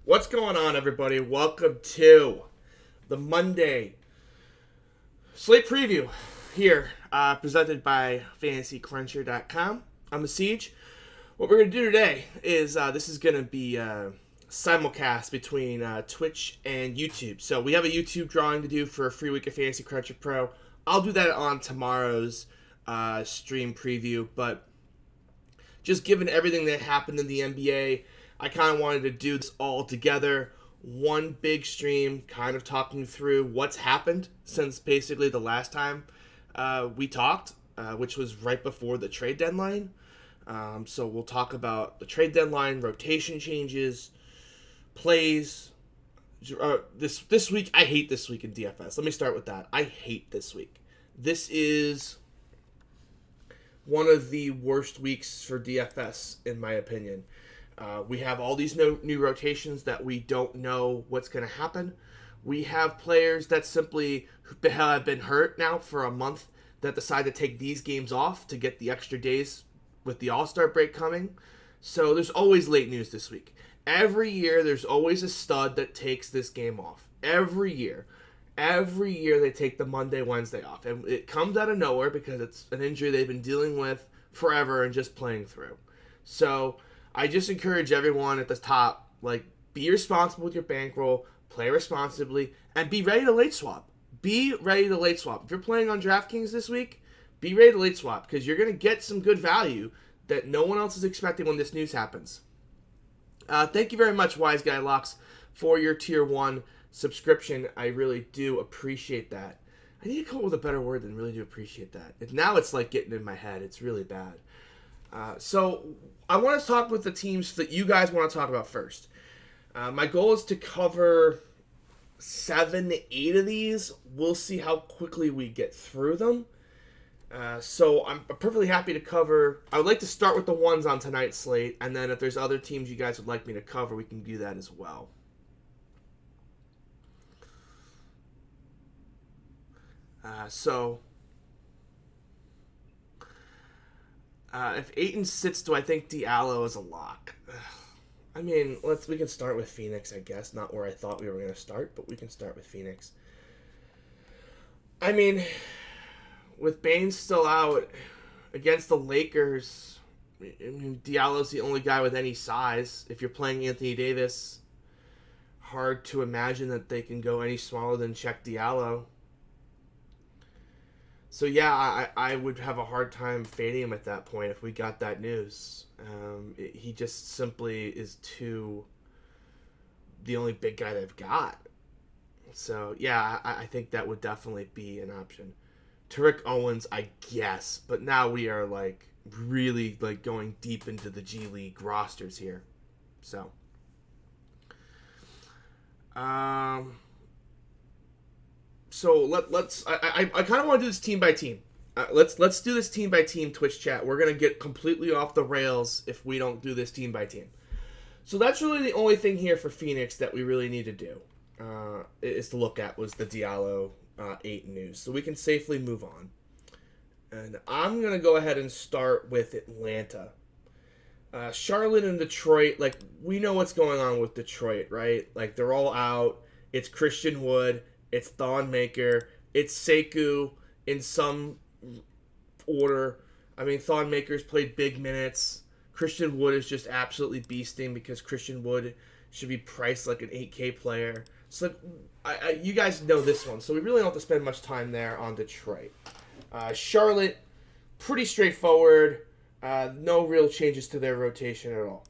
What's going on, everybody? Welcome to the Monday Slate Preview here, presented by FantasyCruncher.com. I'm a Siege. What we're going to do today is this is going to be a simulcast between Twitch and YouTube. So we have a YouTube drawing to do for a free week of Fantasy Cruncher Pro. I'll do that on tomorrow's stream preview, but just given everything that happened in the NBA, I kind of wanted to do this all together. One big stream, kind of talking through what's happened since basically the last time we talked, which was right before the trade deadline. So we'll talk about the trade deadline, rotation changes, plays. This week, I hate this week in DFS. Let me start with that. I hate this week. This is one of the worst weeks for DFS, in my opinion. We have all these new rotations that we don't know what's going to happen. We have players that simply have been hurt now for a month that decide to take these games off to get the extra days with the All-Star break coming. So there's always late news this week. Every year there's always a stud that takes this game off. Every year. Every year they take the Monday, Wednesday off. And it comes out of nowhere because it's an injury they've been dealing with forever and just playing through. So I just encourage everyone at the top, be responsible with your bankroll, play responsibly, and be ready to late swap. Be ready to late swap. If you're playing on DraftKings this week, be ready to late swap because you're going to get some good value that no one else is expecting when this news happens. Thank you very much, Wise Guy Locks, for your Tier 1 subscription. I really do appreciate that. I need to come up with a better word than really do appreciate that. Now it's like getting in my head. It's really bad. So I want to talk with the teams that you guys want to talk about first. My goal is to cover 7 to 8 of these. We'll see how quickly we get through them. So I'm perfectly happy to cover. I would like to start with the ones on tonight's slate, and then if there's other teams you guys would like me to cover, we can do that as well. If Ayton sits, do I think Diallo is a lock? I mean, we can start with Phoenix, I guess. Not where I thought we were going to start, but we can start with Phoenix. I mean, with Baines still out against the Lakers, Diallo's the only guy with any size. If you're playing Anthony Davis, hard to imagine that they can go any smaller than Check Diallo. So yeah, I would have a hard time fading him at that point if we got that news. He just simply is the only big guy they've got. So yeah, I think that would definitely be an option. Tariq Owens, I guess, but now we are really going deep into the G League rosters here. So So let's. I kind of want to do this team by team. Let's do this team by team Twitch chat. We're gonna get completely off the rails if we don't do this team by team. So that's really the only thing here for Phoenix that we really need to do is to look at was the Diallo 8 news. So we can safely move on. And I'm gonna go ahead and start with Atlanta. Charlotte and Detroit. We know what's going on with Detroit, right? They're all out. It's Christian Wood. It's Thon Maker. It's Sekou in some order. I mean, Thon Maker's played big minutes. Christian Wood is just absolutely beasting because Christian Wood should be priced like an 8K player. So you guys know this one, so we really don't have to spend much time there on Detroit. Charlotte, pretty straightforward. No real changes to their rotation at all.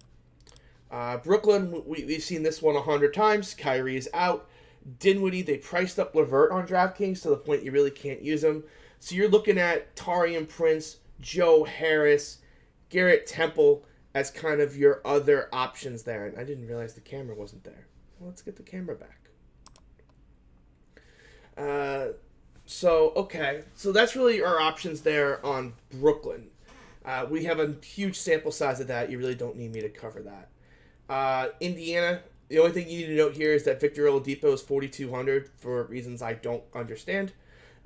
Brooklyn, we've seen this one 100 times. Kyrie is out. Dinwiddie, they priced up LeVert on DraftKings to the point you really can't use him. So you're looking at Taurean Prince, Joe Harris, Garrett Temple as kind of your other options there. And I didn't realize the camera wasn't there. Well, let's get the camera back. So that's really our options there on Brooklyn. We have a huge sample size of that. You really don't need me to cover that. Indiana, the only thing you need to note here is that Victor Oladipo is 4,200 for reasons I don't understand.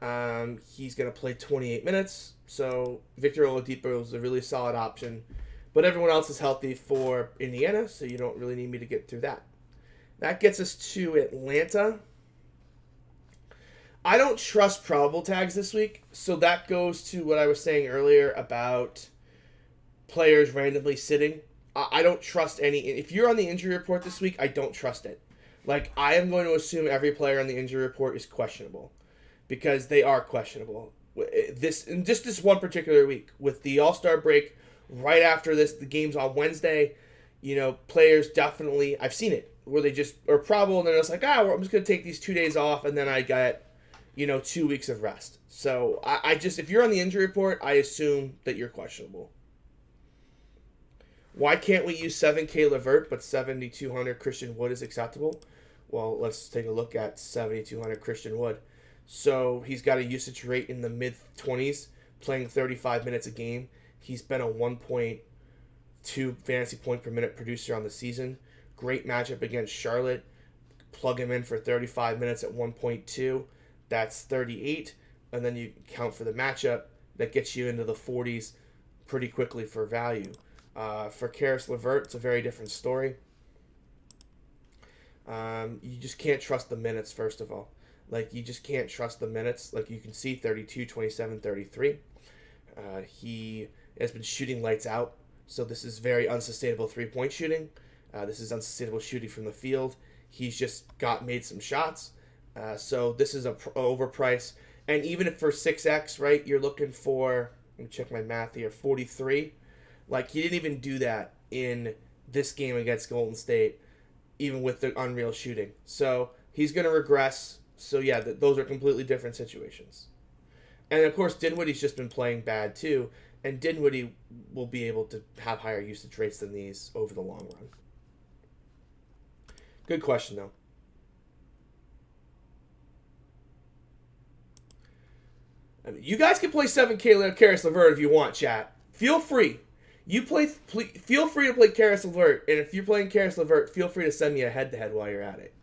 He's going to play 28 minutes, so Victor Oladipo is a really solid option. But everyone else is healthy for Indiana, so you don't really need me to get through that. That gets us to Atlanta. I don't trust probable tags this week, so that goes to what I was saying earlier about players randomly sitting. I don't trust any. If you're on the injury report this week, I don't trust it. Like, I am going to assume every player on the injury report is questionable because they are questionable. In just this one particular week, with the All-Star break right after this, the game's on Wednesday, players definitely, I've seen it, where they just are probable and they're just like, I'm just going to take these 2 days off and then I got 2 weeks of rest. So I just, if you're on the injury report, I assume that you're questionable. Why can't we use 7K Levert but 7,200 Christian Wood is acceptable? Well, let's take a look at 7,200 Christian Wood. So he's got a usage rate in the mid-20s, playing 35 minutes a game. He's been a 1.2 fantasy point per minute producer on the season. Great matchup against Charlotte. Plug him in for 35 minutes at 1.2. That's 38. And then you count for the matchup. That gets you into the 40s pretty quickly for value. For Karis LeVert, it's a very different story. You just can't trust the minutes, first of all. Like, you just can't trust the minutes. Like, you can see 32, 27, 33. He has been shooting lights out, so this is very unsustainable three-point shooting. This is unsustainable shooting from the field. He's just made some shots. So this is a overprice. And even if for 6X, right, you're looking for, let me check my math here, 43. Like, he didn't even do that in this game against Golden State, even with the unreal shooting. So he's going to regress. So, yeah, those are completely different situations. And, of course, Dinwiddie's just been playing bad, too. And Dinwiddie will be able to have higher usage rates than these over the long run. Good question, though. I mean, you guys can play 7K Karis LeVert if you want, chat. Feel free. Feel free to play Karis LeVert, and if you're playing Karis LeVert, feel free to send me a head-to-head while you're at it.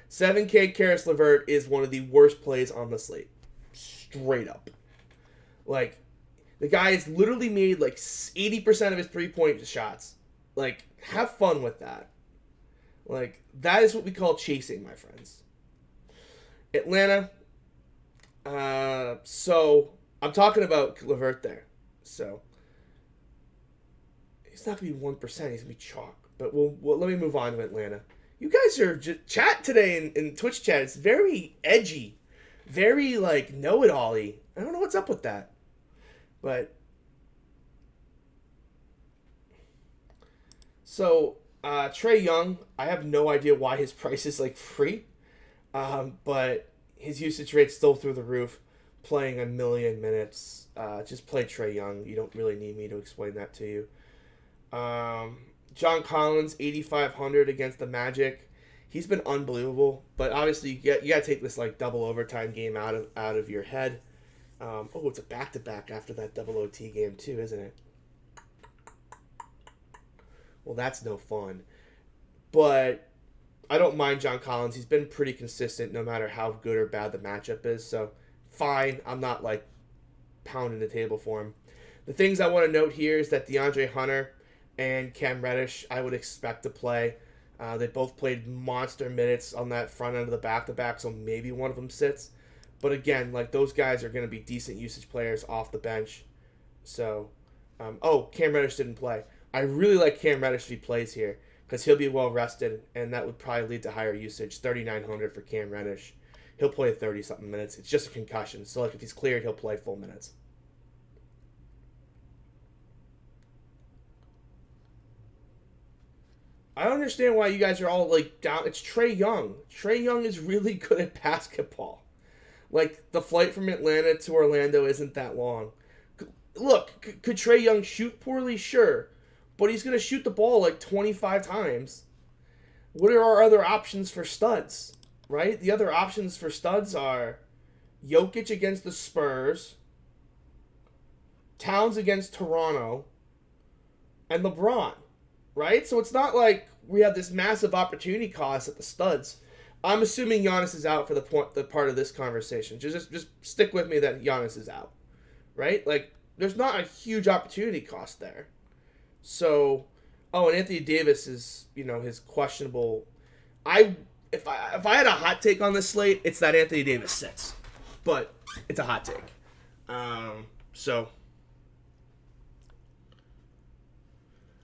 7K Karis LeVert is one of the worst plays on the slate. Straight up. Like, the guy has literally made like 80% of his three-point shots. Like, have fun with that. Like, that is what we call chasing, my friends. Atlanta. So, I'm talking about LeVert there. So, he's not going to be 1%. He's going to be chalk. But let me move on to Atlanta. You guys are just chat today in Twitch chat. It's very edgy. Very, like, know-it-all-y. I don't know what's up with that. But, so, Trae Young, I have no idea why his price is, like, free. But his usage rate's still through the roof. Playing a million minutes. Just play Trae Young. You don't really need me to explain that to you. John Collins, 8,500 against the Magic. He's been unbelievable, but obviously you got to take this like double overtime game out of your head. It's a back-to-back after that double OT game too, isn't it? Well, that's no fun. But I don't mind John Collins. He's been pretty consistent no matter how good or bad the matchup is. So fine. I'm not like pounding the table for him. The things I want to note here is that DeAndre Hunter and Cam Reddish, I would expect to play. They both played monster minutes on that front end of the back-to-back, so maybe one of them sits. But again, like those guys are going to be decent usage players off the bench. So, Cam Reddish didn't play. I really like Cam Reddish if he plays here because he'll be well-rested, and that would probably lead to higher usage. 3,900 for Cam Reddish. He'll play 30-something minutes. It's just a concussion. So like if he's cleared, he'll play full minutes. I don't understand why you guys are all like down. It's Trae Young. Trae Young is really good at basketball. Like, the flight from Atlanta to Orlando isn't that long. Look, could Trae Young shoot poorly? Sure. But he's going to shoot the ball like 25 times. What are our other options for studs? Right? The other options for studs are Jokic against the Spurs, Towns against Toronto, and LeBron. Right? So it's not like we have this massive opportunity cost at the studs. I'm assuming Giannis is out for the part of this conversation. Just stick with me that Giannis is out. Right? Like, there's not a huge opportunity cost there. So, and Anthony Davis is, his questionable. I if I had a hot take on this slate, it's that Anthony Davis sits. But it's a hot take. So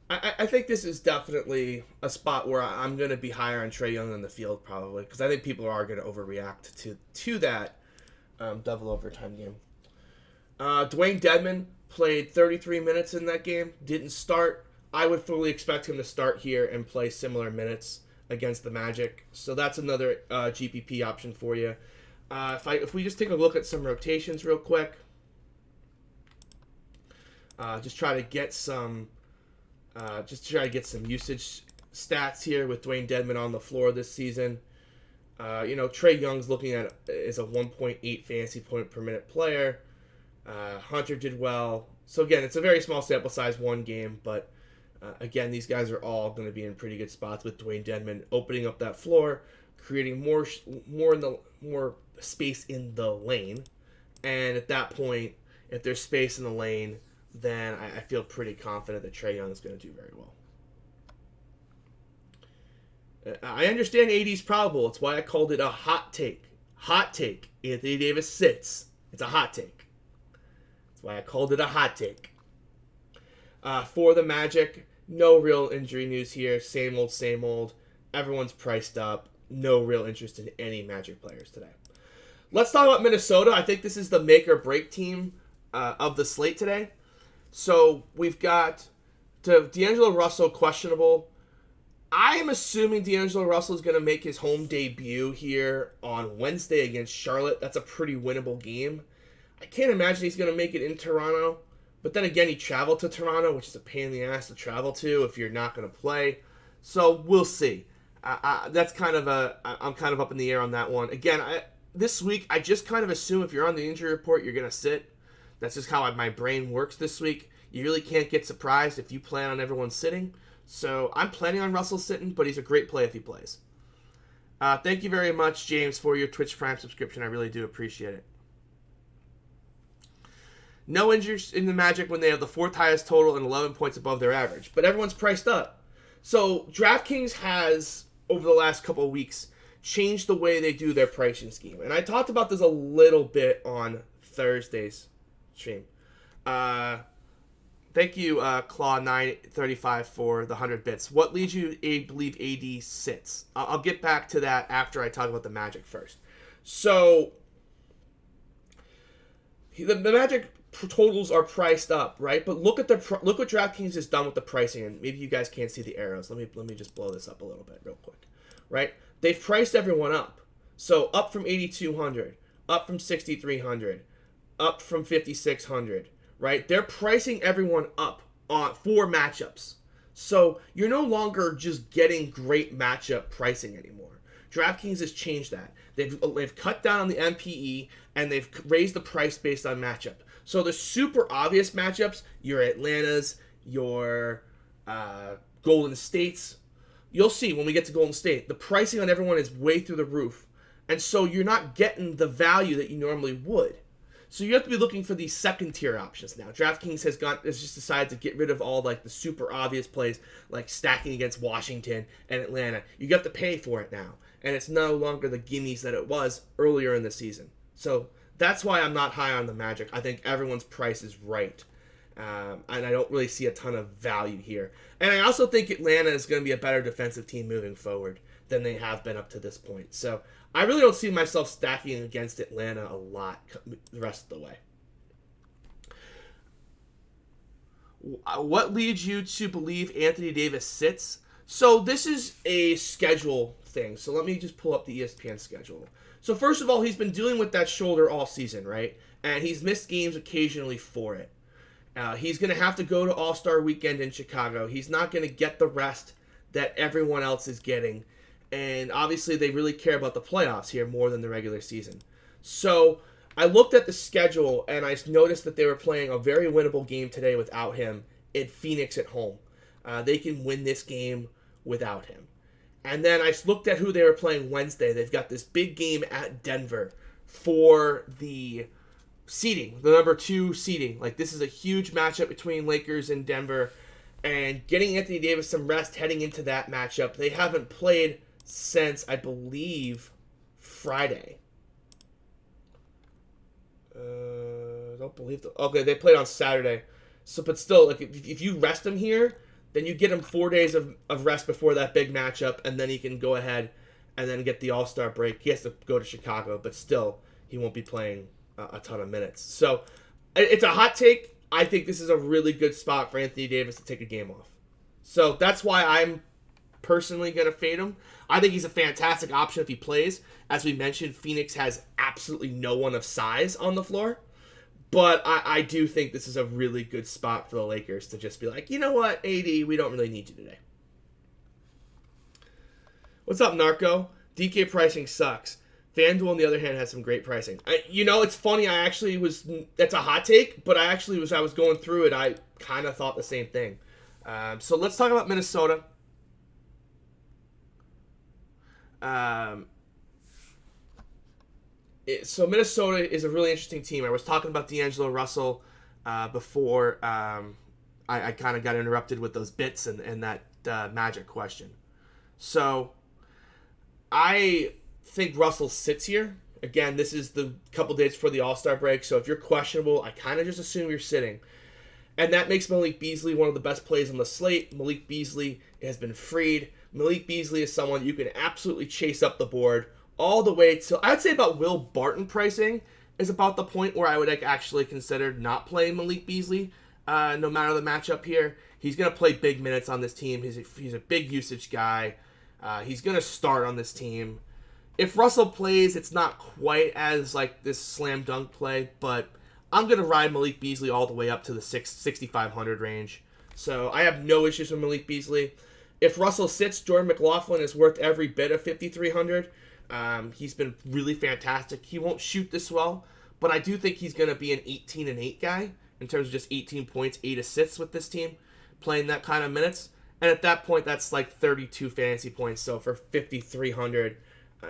I think this is definitely a spot where I'm going to be higher on Trae Young than the field probably, because I think people are going to overreact to that double overtime game. Dwayne Dedmon played 33 minutes in that game, didn't start. I would fully expect him to start here and play similar minutes against the Magic. So that's another GPP option for you. If we just take a look at some rotations real quick, just try to get some usage stats here with Dwayne Dedmon on the floor this season. Trae Young's looking at is a 1.8 fantasy point per minute player. Hunter did well. So again, it's a very small sample size, one game, but again, these guys are all going to be in pretty good spots with Dwayne Dedmon opening up that floor, creating more space in the lane, and at that point, if there's space in the lane, then I feel pretty confident that Trae Young is going to do very well. I understand AD's probable. It's why I called it a hot take. Hot take. Anthony Davis sits. It's a hot take. That's why I called it a hot take. For the Magic, no real injury news here. Same old, same old. Everyone's priced up. No real interest in any Magic players today. Let's talk about Minnesota. I think this is the make or break team of the slate today. So we've got D'Angelo Russell questionable. I am assuming D'Angelo Russell is going to make his home debut here on Wednesday against Charlotte. That's a pretty winnable game. I can't imagine he's going to make it in Toronto. But then again, he traveled to Toronto, which is a pain in the ass to travel to if you're not going to play. So we'll see. That's kind of I'm kind of up in the air on that one. Again, this week, I just kind of assume if you're on the injury report, you're going to sit. That's just how my brain works this week. You really can't get surprised if you plan on everyone sitting. So I'm planning on Russell sitting, but he's a great play if he plays. Thank you very much, James, for your Twitch Prime subscription. I really do appreciate it. No injuries in the Magic when they have the fourth highest total and 11 points above their average. But everyone's priced up. So DraftKings has, over the last couple of weeks, changed the way they do their pricing scheme. And I talked about this a little bit on Thursday's stream. Thank you, Claw935 for the 100 bits. What leads you to believe AD sits? I'll get back to that after I talk about the Magic first. So, the Magic totals are priced up, right? But look what DraftKings has done with the pricing, and maybe you guys can't see the arrows. Let me just blow this up a little bit real quick, right? They've priced everyone up. So up from 8,200, up from 6,300, up from 5,600, right? They're pricing everyone up for matchups. So you're no longer just getting great matchup pricing anymore. DraftKings has changed that. They've cut down on the MPE, and they've raised the price based on matchup. So the super obvious matchups, your Atlantas, your Golden States, you'll see when we get to Golden State, the pricing on everyone is way through the roof. And so you're not getting the value that you normally would. So you have to be looking for these second tier options now. DraftKings has just decided to get rid of all like the super obvious plays like stacking against Washington and Atlanta. You have to pay for it now. And it's no longer the gimmies that it was earlier in the season. So that's why I'm not high on the Magic. I think everyone's price is right. And I don't really see a ton of value here. And I also think Atlanta is going to be a better defensive team moving forward than they have been up to this point. So I really don't see myself stacking against Atlanta a lot the rest of the way. What leads you to believe Anthony Davis sits? So this is a schedule thing. So let me just pull up the ESPN schedule. So first of all, he's been dealing with that shoulder all season, right? And he's missed games occasionally for it. He's going to have to go to All-Star Weekend in Chicago. He's not going to get the rest that everyone else is getting. And obviously, they really care about the playoffs here more than the regular season. So I looked at the schedule, and I noticed that they were playing a very winnable game today without him in Phoenix at home. They can win this game without him. And then I looked at who they were playing Wednesday. They've got this big game at Denver for the seeding, the number 2 seeding. Like, this is a huge matchup between Lakers and Denver. And getting Anthony Davis some rest heading into that matchup. They haven't played since, I believe, Friday. I don't believe okay, they played on Saturday. So, but still, like if you rest him here, then you get him 4 days of rest before that big matchup, and then he can go ahead and then get the All-Star break. He has to go to Chicago, but still, he won't be playing a ton of minutes. So, it's a hot take. I think this is a really good spot for Anthony Davis to take a game off. So, that's why I'm personally going to fade him. I think he's a fantastic option if he plays. As we mentioned, Phoenix has absolutely no one of size on the floor. But I do think this is a really good spot for the Lakers to just be like, you know what, AD, we don't really need you today. What's up, Narco? DK pricing sucks. FanDuel, on the other hand, has some great pricing. It's funny. That's a hot take, but I was going through it, I kind of thought the same thing. So let's talk about Minnesota. So Minnesota is a really interesting team. I was talking about D'Angelo Russell before I kind of got interrupted with those bits and that Magic question. So I think Russell sits here. Again, this is the couple days before the All-Star break, so if you're questionable, I kind of just assume you're sitting. And that makes Malik Beasley one of the best plays on the slate. Malik Beasley has been freed. Malik Beasley is someone you can absolutely chase up the board all the way to, I'd say about Will Barton pricing is about the point where I would actually consider not playing Malik Beasley, no matter the matchup here. He's going to play big minutes on this team. He's a big usage guy. He's going to start on this team. If Russell plays, it's not quite as like this slam dunk play, but I'm going to ride Malik Beasley all the way up to the 6,500 range. So I have no issues with Malik Beasley. If Russell sits, Jordan McLaughlin is worth every bit of 5,300. He's been really fantastic. He won't shoot this well, but I do think he's going to be an 18-8 guy in terms of just 18 points, 8 assists with this team, playing that kind of minutes. And at that point, that's like 32 fantasy points. So for 5,300,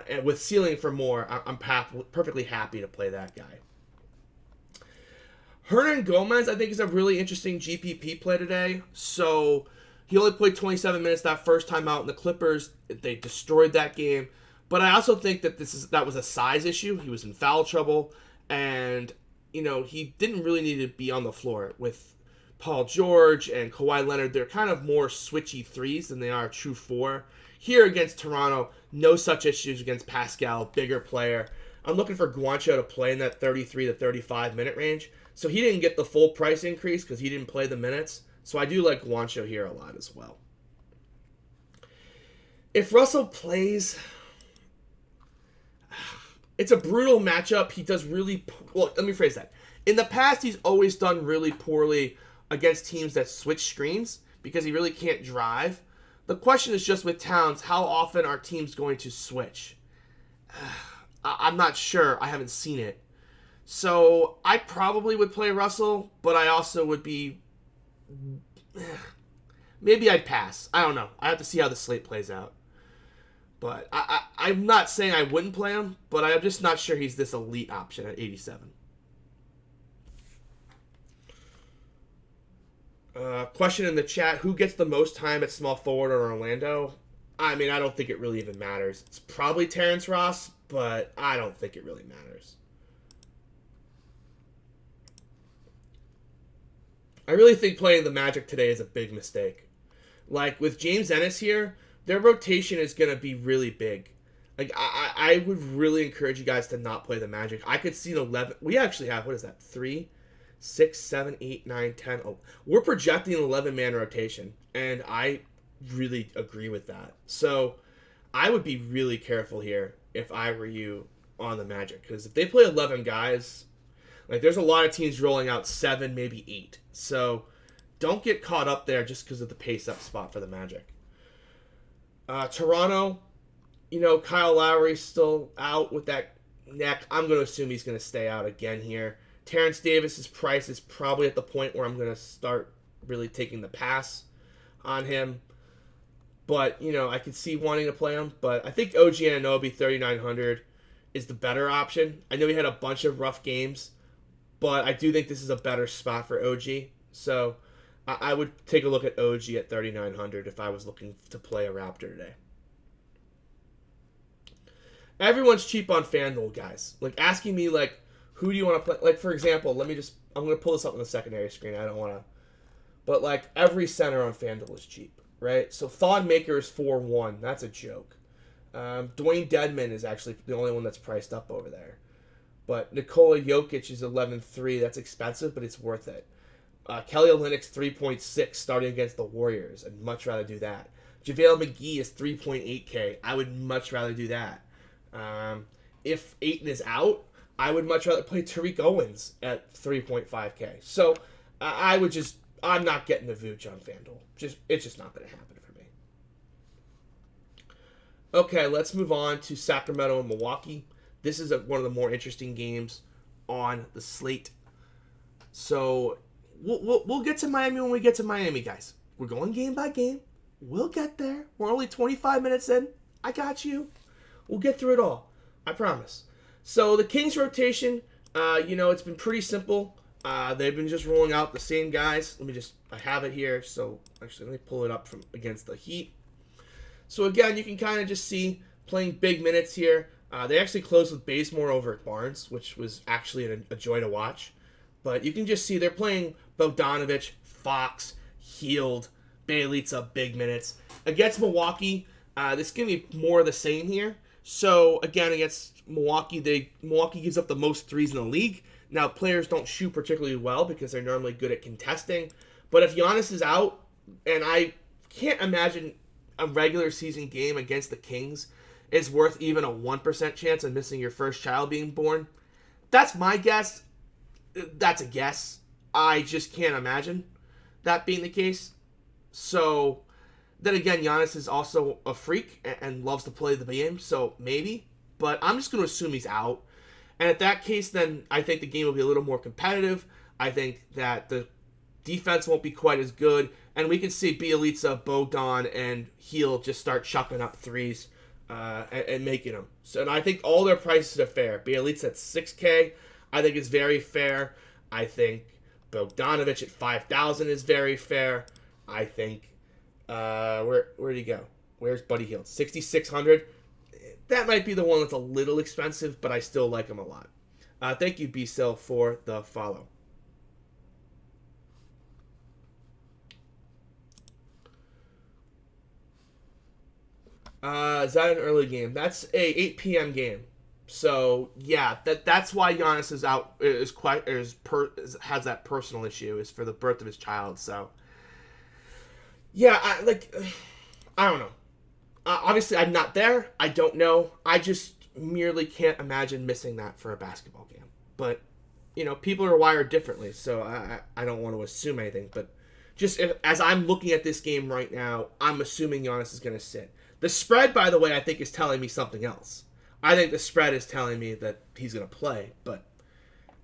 and with ceiling for more, I'm perfectly happy to play that guy. Hernan Gomez, I think, is a really interesting GPP play today. So he only played 27 minutes that first time out in the Clippers. They destroyed that game. But I also think that that was a size issue. He was in foul trouble, and he didn't really need to be on the floor with Paul George and Kawhi Leonard. They're kind of more switchy threes than they are a true four. Here against Toronto, no such issues against Pascal, bigger player. I'm looking for Guancho to play in that 33 to 35 minute range. So he didn't get the full price increase because he didn't play the minutes. So I do like Guancho here a lot as well. If Russell plays, it's a brutal matchup. He does really well. Let me phrase that. In the past, he's always done really poorly against teams that switch screens because he really can't drive. The question is just with Towns, how often are teams going to switch? I'm not sure. I haven't seen it. So I probably would play Russell, but I also would be... Maybe I'd pass. I don't know. I have to see how the slate plays out. But I'm not saying I wouldn't play him, but I'm just not sure he's this elite option at 87. Question in the chat, who gets the most time at small forward in Orlando? I mean, I don't think it really even matters. It's probably Terrence Ross, but I don't think it really matters. I really think playing the Magic today is a big mistake. Like, with James Ennis here, their rotation is going to be really big. Like, I would really encourage you guys to not play the Magic. I could see an 11... We actually have, what is that, 3, 6, 7, 8, 9, 10... Oh, we're projecting an 11-man rotation, and I really agree with that. So, I would be really careful here if I were you on the Magic. Because if they play 11 guys... Like, there's a lot of teams rolling out 7, maybe 8. So, don't get caught up there just because of the pace-up spot for the Magic. Toronto, Kyle Lowry's still out with that neck. I'm going to assume he's going to stay out again here. Terrence Davis's price is probably at the point where I'm going to start really taking the pass on him. But, I could see wanting to play him. But I think OG Anunoby 3,900 is the better option. I know he had a bunch of rough games, but I do think this is a better spot for OG. So I would take a look at OG at 3,900 if I was looking to play a Raptor today. everyone's cheap on FanDuel, guys. Like, asking me, like, who do you want to play? Like, for example, I'm going to pull this up on the secondary screen. I don't want to. But, like, every center on FanDuel is cheap, right? So, Thon Maker is 4-1. That's a joke. Dwayne Dedman is actually the only one that's priced up over there. But Nikola Jokic is 11-3. That's expensive, but it's worth it. Kelly Olynyk's 3.6 starting against the Warriors. I'd much rather do that. JaVale McGee is 3.8K. I would much rather do that. If Ayton is out, I would much rather play Tariq Owens at 3.5K. So I'm not getting the Vooch on FanDuel. It's just not going to happen for me. Okay, let's move on to Sacramento and Milwaukee. This is one of the more interesting games on the slate. So we'll get to Miami when we get to Miami, guys. We're going game by game. We'll get there. We're only 25 minutes in. I got you. We'll get through it all. I promise. So the Kings rotation, it's been pretty simple. They've been just rolling out the same guys. I have it here. So actually, let me pull it up from against the Heat. So again, you can kind of just see playing big minutes here. They actually closed with Bazemore over at Barnes, which was actually a joy to watch. But you can just see they're playing Bogdanovic, Fox, Hield, Bjelica, big minutes. Against Milwaukee, this is going to be more of the same here. So, again, against Milwaukee, Milwaukee gives up the most threes in the league. Now, players don't shoot particularly well because they're normally good at contesting. But if Giannis is out, and I can't imagine a regular season game against the Kings is worth even a 1% chance of missing your first child being born, that's my guess. That's a guess. I just can't imagine that being the case. So, then again, Giannis is also a freak and loves to play the game, so maybe. But I'm just going to assume he's out. And at that case, then I think the game will be a little more competitive. I think that the defense won't be quite as good. And we can see Bjelica, Bogdan, and Hield just start chucking up threes and making them. So, and I think all their prices are fair. Bjelica at 6K, I think is very fair. I think Bogdanovic at 5,000 is very fair. I think, where'd he go? Where's Buddy Hield? 6,600. That might be the one that's a little expensive, but I still like him a lot. Thank you, B-Cell, for the follow. Is that an early game? That's a 8 p.m. game. So yeah, that's why Giannis is out. Has that personal issue is for the birth of his child. So yeah, I don't know. Obviously, I'm not there. I don't know. I just merely can't imagine missing that for a basketball game. But people are wired differently, so I don't want to assume anything. But just as I'm looking at this game right now, I'm assuming Giannis is going to sit. The spread, by the way, I think is telling me something else. I think the spread is telling me that he's going to play, but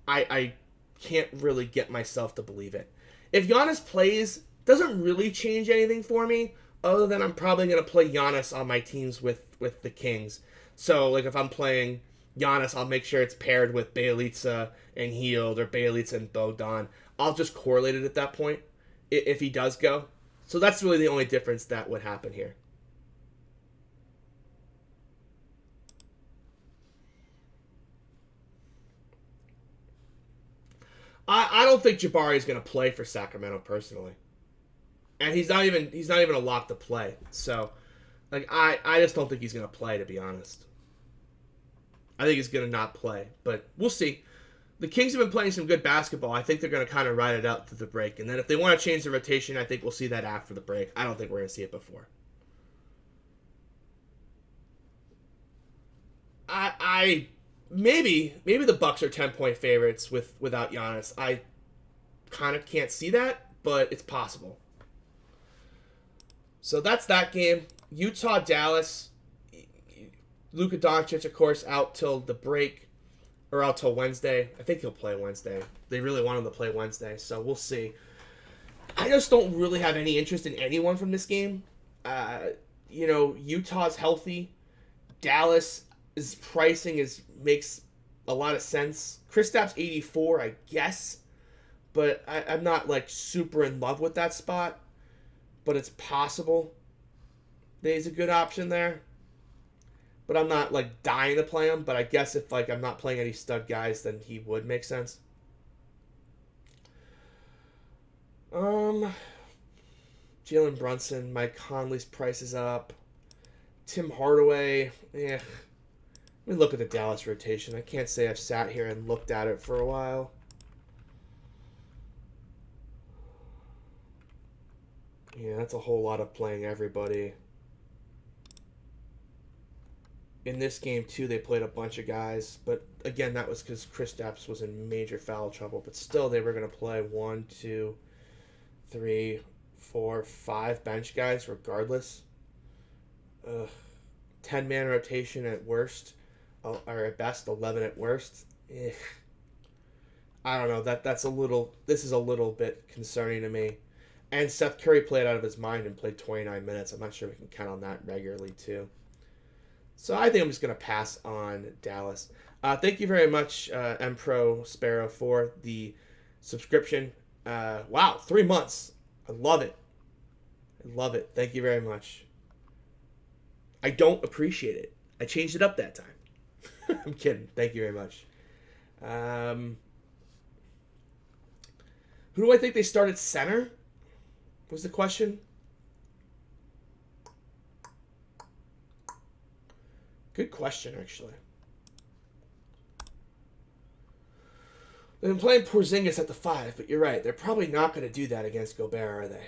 I can't really get myself to believe it. If Giannis plays, doesn't really change anything for me, other than I'm probably going to play Giannis on my teams with the Kings. So, like, if I'm playing Giannis, I'll make sure it's paired with Bjelica and Hield or Bjelica and Bogdan. I'll just correlate it at that point if he does go. So that's really the only difference that would happen here. I don't think Jabari is going to play for Sacramento personally, and he's not even a lock to play. So, like, I just don't think he's going to play, to be honest. I think he's going to not play, but we'll see. The Kings have been playing some good basketball. I think they're going to kind of ride it out through the break, and then if they want to change the rotation, I think we'll see that after the break. I don't think we're going to see it before. Maybe the Bucks are 10-point favorites without Giannis. I kind of can't see that, but it's possible. So that's that game. Utah, Dallas. Luka Doncic, of course, out till the break, or out till Wednesday. I think he'll play Wednesday. They really want him to play Wednesday, so we'll see. I just don't really have any interest in anyone from this game. Utah's healthy. Dallas' pricing makes a lot of sense. Kristaps 84, I guess, but I'm not like super in love with that spot. But it's possible that he's a good option there. but I'm not like dying to play him. But I guess if like I'm not playing any stud guys, then he would make sense. Jalen Brunson, Mike Conley's price is up. Tim Hardaway, Let me look at the Dallas rotation. I can't say I've sat here and looked at it for a while. Yeah, that's a whole lot of playing everybody. In this game, too, they played a bunch of guys. But, again, that was because Kristaps was in major foul trouble. But still, they were going to play 1, 2, 3, 4, 5 bench guys regardless. 10-man rotation at worst. Or at best, 11 at worst. I don't know. This is a little bit concerning to me. And Seth Curry played out of his mind and played 29 minutes. I'm not sure we can count on that regularly, too. So I think I'm just going to pass on Dallas. Thank you very much, MPro Sparrow, for the subscription. Wow, 3 months. I love it. I love it. Thank you very much. I don't appreciate it. I changed it up that time. I'm kidding. Thank you very much. Who do I think they start at center? Was the question? Good question, actually. They've been playing Porzingis at the 5, but you're right. They're probably not going to do that against Gobert, are they?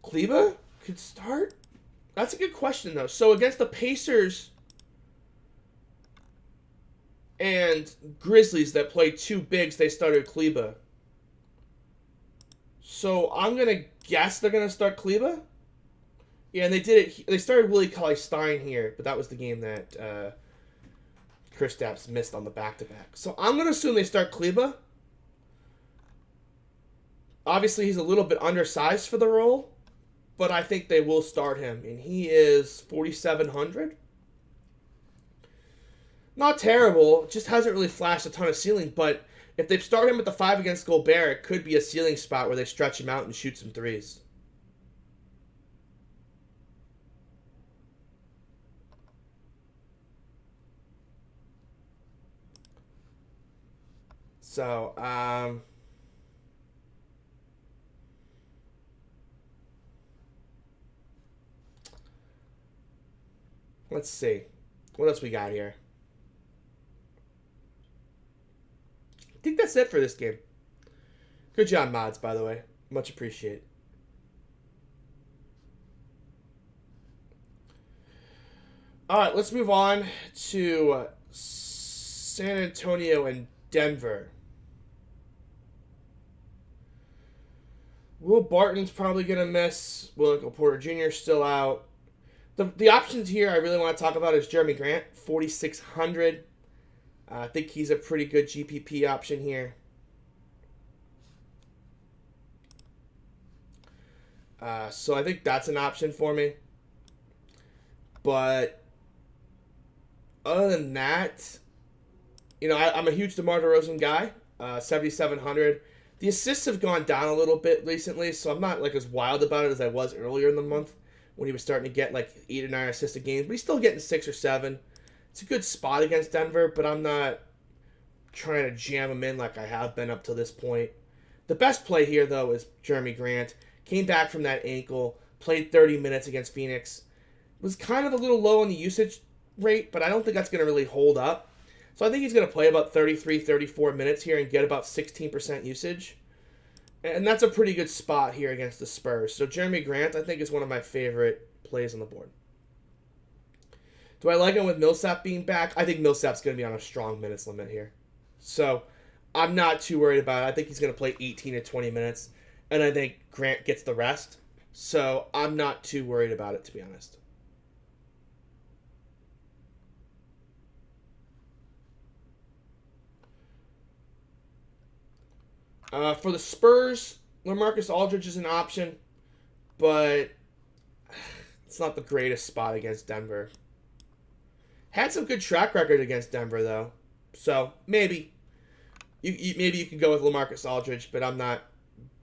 Kleba could start? That's a good question, though. So against the Pacers and Grizzlies that played 2 bigs, they started Kleba. So I'm going to guess they're going to start Kleba. Yeah, and they did it. They started Willie Cauley-Stein here, but that was the game that Kristaps missed on the back-to-back. So I'm going to assume they start Kleba. Obviously, he's a little bit undersized for the role, but I think they will start him, and he is 4,700. Not terrible, just hasn't really flashed a ton of ceiling, but if they start him at the 5 against Gobert, it could be a ceiling spot where they stretch him out and shoot some threes. So, let's see. What else we got here? I think that's it for this game. Good job, mods, by the way. Much appreciated. All right, let's move on to San Antonio and Denver. Will Barton's probably going to miss. Will Porter Jr. is still out. The options here I really want to talk about is Jeremy Grant, 4,600. I think he's a pretty good GPP option here. So I think that's an option for me. But other than that, I'm a huge DeMar DeRozan guy, 7,700. The assists have gone down a little bit recently, so I'm not like as wild about it as I was earlier in the month when he was starting to get like 8 or 9 assists a game. But he's still getting 6 or 7. It's a good spot against Denver, but I'm not trying to jam him in like I have been up to this point. The best play here, though, is Jeremy Grant. Came back from that ankle, played 30 minutes against Phoenix. Was kind of a little low on the usage rate, but I don't think that's going to really hold up. So I think he's going to play about 33, 34 minutes here and get about 16% usage. And that's a pretty good spot here against the Spurs. So Jeremy Grant, I think, is one of my favorite plays on the board. Do I like him with Millsap being back? I think Millsap's going to be on a strong minutes limit here. So I'm not too worried about it. I think he's going to play 18 to 20 minutes. And I think Grant gets the rest. So I'm not too worried about it, to be honest. For the Spurs, LaMarcus Aldridge is an option, but it's not the greatest spot against Denver. Had some good track record against Denver, though. So, maybe. Maybe you can go with LaMarcus Aldridge, but I'm not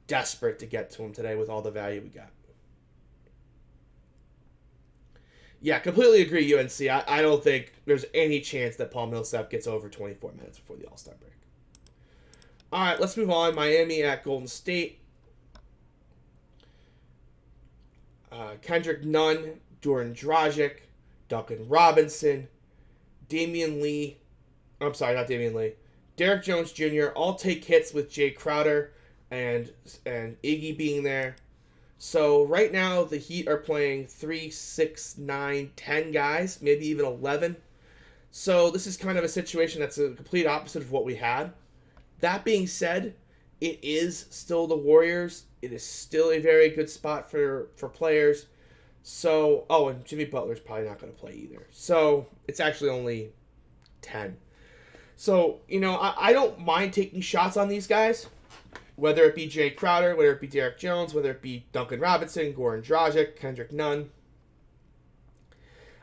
desperate to get to him today with all the value we got. Yeah, completely agree, UNC. I don't think there's any chance that Paul Millsap gets over 24 minutes before the All-Star break. All right, let's move on. Miami at Golden State. Kendrick Nunn, Goran Dragic, Duncan Robinson, Damian Lee. I'm sorry, not Damian Lee. Derek Jones Jr. all take hits with Jay Crowder and Iggy being there. So right now the Heat are playing 3, 6, 9, 10 guys, maybe even 11. So this is kind of a situation that's a complete opposite of what we had. That being said, it is still the Warriors. It is still a very good spot for players. So, and Jimmy Butler's probably not going to play either. So it's actually only 10. So, I don't mind taking shots on these guys. Whether it be Jay Crowder, whether it be Derek Jones, whether it be Duncan Robinson, Goran Dragic, Kendrick Nunn.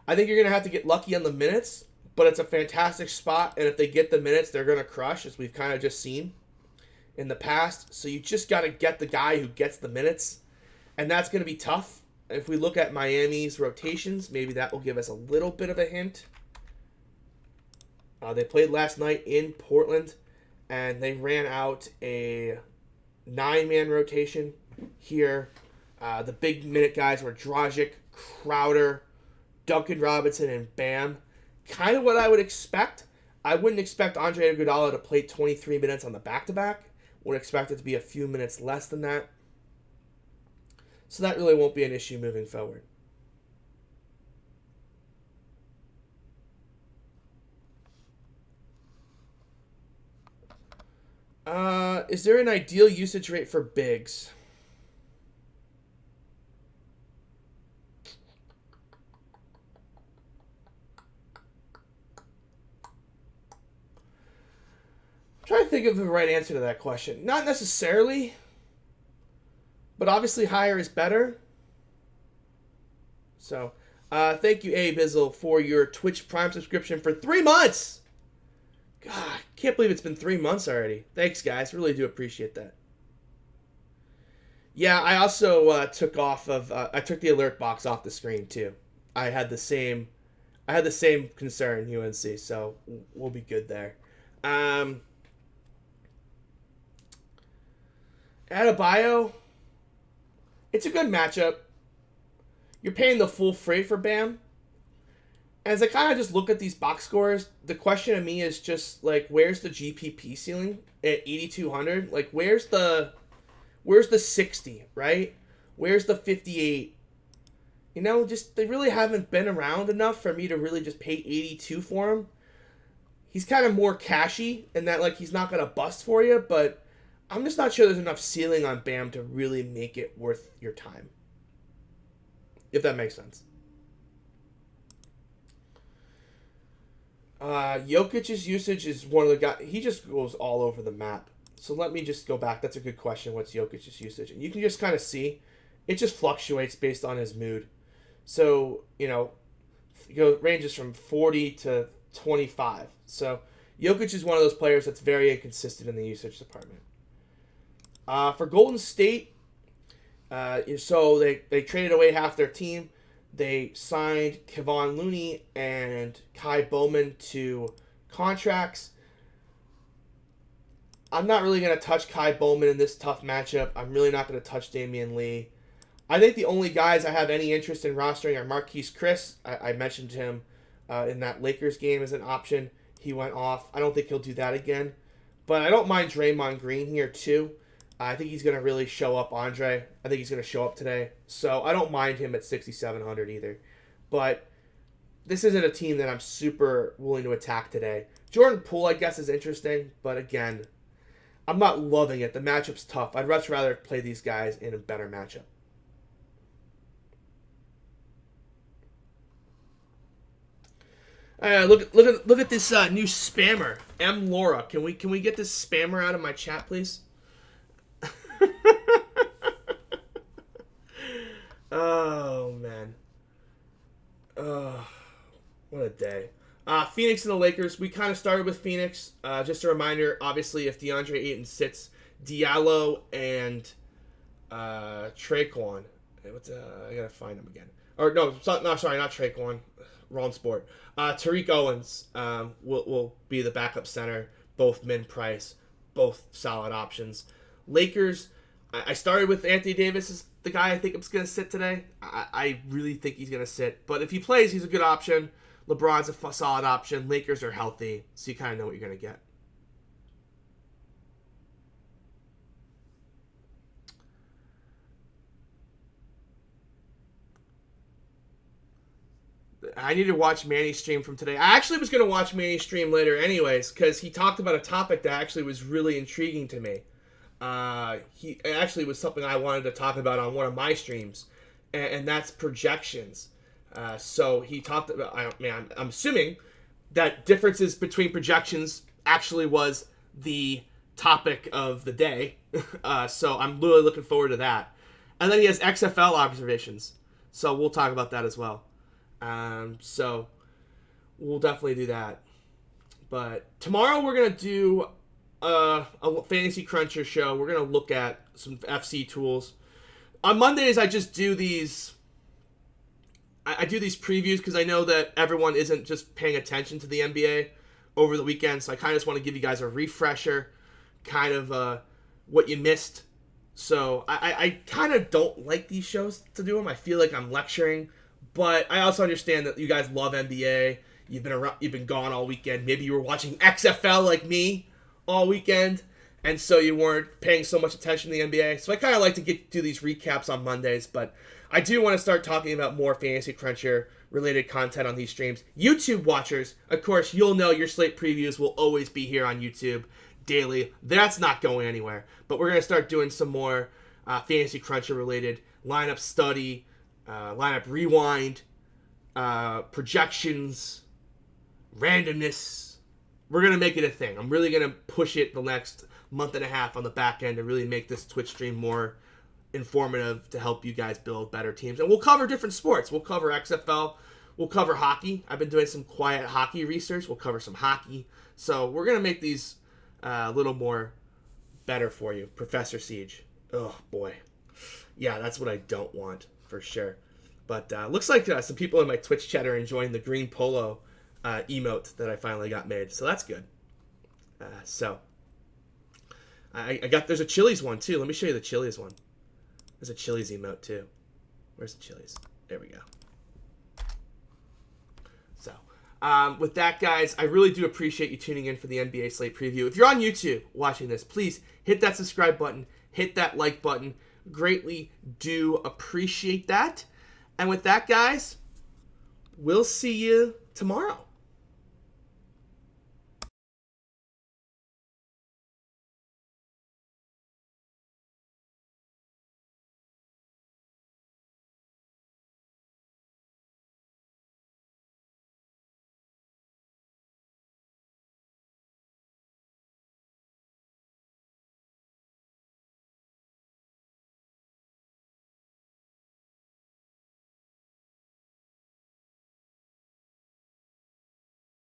I think you're going to have to get lucky on the minutes, but it's a fantastic spot, and if they get the minutes, they're going to crush, as we've kind of just seen in the past. So you just got to get the guy who gets the minutes, and that's going to be tough. If we look at Miami's rotations, maybe that will give us a little bit of a hint. They played last night in Portland, and they ran out a 9-man rotation here. The big minute guys were Dragic, Crowder, Duncan Robinson, and Bam. Kind of what I would expect. I wouldn't expect Andre Iguodala to play 23 minutes on the back-to-back. Would expect it to be a few minutes less than that. So that really won't be an issue moving forward. Is there an ideal usage rate for bigs? I'm trying to think of the right answer to that question. Not necessarily, but obviously higher is better. So, thank you, A. Bizzle, for your Twitch Prime subscription for 3 months. God, can't believe it's been 3 months already. Thanks, guys. Really do appreciate that. Yeah, I also took the alert box off the screen too. I had the same concern, UNC, so we'll be good there. Adebayo, it's a good matchup. You're paying the full freight for Bam. As I kind of just look at these box scores, the question to me is just, like, where's the GPP ceiling at 8,200? Like, where's the 60, right? Where's the 58? Just they really haven't been around enough for me to really just pay 82 for him. He's kind of more cashy in that, like, he's not going to bust for you, but I'm just not sure there's enough ceiling on Bam to really make it worth your time. If that makes sense. Jokic's usage is one of the guys. He just goes all over the map. So let me just go back. That's a good question. What's Jokic's usage? And you can just kind of see. It just fluctuates based on his mood. So, it ranges from 40 to 25. So Jokic is one of those players that's very inconsistent in the usage department. For Golden State, so they traded away half their team. They signed Kevon Looney and Kai Bowman to contracts. I'm not really going to touch Kai Bowman in this tough matchup. I'm really not going to touch Damian Lee. I think the only guys I have any interest in rostering are Marquise Chris. I mentioned him in that Lakers game as an option. He went off. I don't think he'll do that again. But I don't mind Draymond Green here too. I think he's going to really show up, Andre. I think he's going to show up today. So I don't mind him at 6,700 either. But this isn't a team that I'm super willing to attack today. Jordan Poole, I guess, is interesting. But again, I'm not loving it. The matchup's tough. I'd much rather play these guys in a better matchup. Look at this new spammer, M. Laura. Can we get this spammer out of my chat, please? Oh man. Oh, what a day. Phoenix and the Lakers. We kind of started with Phoenix. Just a reminder, obviously, if DeAndre Ayton sits, Diallo and Traquan. I gotta find him again. Or no, sorry, not Traquan. Wrong sport. Tariq Owens will be the backup center. Both min-price, both solid options. Lakers. I started with Anthony Davis as the guy I think I'm going to sit today. I really think he's going to sit. But if he plays, he's a good option. LeBron's a solid option. Lakers are healthy, so you kind of know what you're going to get. I need to watch Manny's stream from today. I actually was going to watch Manny's stream later anyways, because he talked about a topic that actually was really intriguing to me. It actually was something I wanted to talk about on one of my streams, and that's projections. So he talked about, I'm assuming that differences between projections actually was the topic of the day. So I'm really looking forward to that. And then he has XFL observations. So we'll talk about that as well. So we'll definitely do that. But tomorrow we're going to do a Fantasy Cruncher show. We're going to look at some FC tools. On Mondays, I just do these. I do these previews because I know that everyone isn't just paying attention to the NBA over the weekend. So I kind of just want to give you guys a refresher, kind of what you missed. So I kind of don't like these shows to do them. I feel like I'm lecturing, but I also understand that you guys love NBA. You've been gone all weekend. Maybe you were watching XFL like me all weekend, and so you weren't paying so much attention to the NBA. So I kind of like to do these recaps on Mondays, but I do want to start talking about more Fantasy Cruncher related content on these streams. YouTube watchers, of course, you'll know your Slate previews will always be here on YouTube daily. That's not going anywhere, but we're going to start doing some more Fantasy Cruncher related lineup study, lineup rewind, projections, randomness. We're going to make it a thing. I'm really going to push it the next month and a half on the back end to really make this Twitch stream more informative to help you guys build better teams. And we'll cover different sports. We'll cover XFL. We'll cover hockey. I've been doing some quiet hockey research. We'll cover some hockey. So we're going to make these a little more better for you. Professor Siege. Oh, boy. Yeah, that's what I don't want for sure. But looks like some people in my Twitch chat are enjoying the green polo emote that I finally got made. So that's good. So I got, there's a Chili's one too. Let me show you the Chili's one. There's a Chili's emote too. Where's the Chili's? There we go. So with that, guys, I really do appreciate you tuning in for the NBA Slate preview. If you're on YouTube watching this, please hit that subscribe button, hit that like button. Greatly do appreciate that. And with that, guys, we'll see you tomorrow.